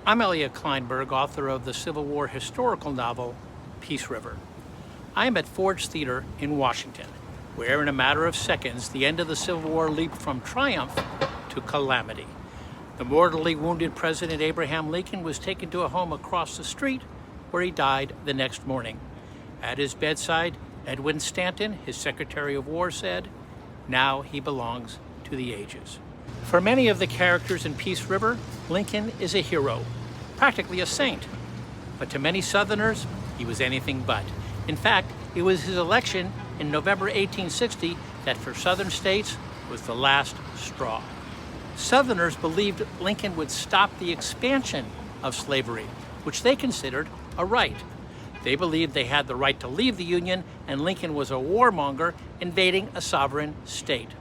I'm Elliot Kleinberg, author of the Civil War historical novel, Peace River. I am at Ford's Theater in Washington, where in a matter of seconds, the end of the Civil War leaped from triumph to calamity. The mortally wounded President Abraham Lincoln was taken to a home across the street where he died the next morning. At his bedside, Edwin Stanton, his Secretary of War, said, "Now he belongs to the ages." For many of the characters in Peace River, Lincoln is a hero, practically a saint. But to many Southerners, he was anything but. In fact, it was his election in November 1860 that for Southern states was the last straw. Southerners believed Lincoln would stop the expansion of slavery, which they considered a right. They believed they had the right to leave the Union, and Lincoln was a warmonger invading a sovereign state.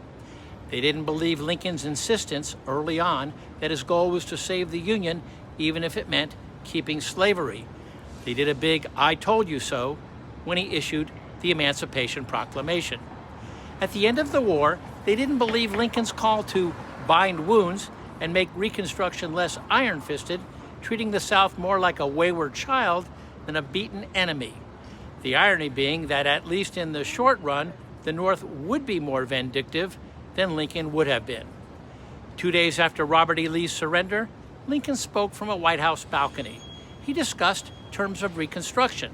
They didn't believe Lincoln's insistence early on that his goal was to save the Union, even if it meant keeping slavery. They did a big "I told you so" when he issued the Emancipation Proclamation. At the end of the war, they didn't believe Lincoln's call to bind wounds and make Reconstruction less iron-fisted, treating the South more like a wayward child than a beaten enemy. The irony being that, at least in the short run, the North would be more vindictive than Lincoln would have been. 2 days after Robert E. Lee's surrender, Lincoln spoke from a White House balcony. He discussed terms of Reconstruction,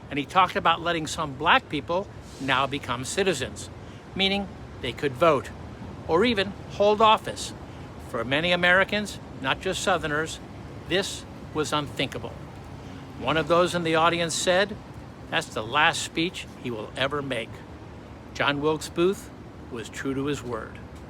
and he talked about letting some black people now become citizens, meaning they could vote or even hold office. For many Americans, not just Southerners, this was unthinkable. One of those in the audience said, "That's the last speech he will ever make." John Wilkes Booth was true to his word.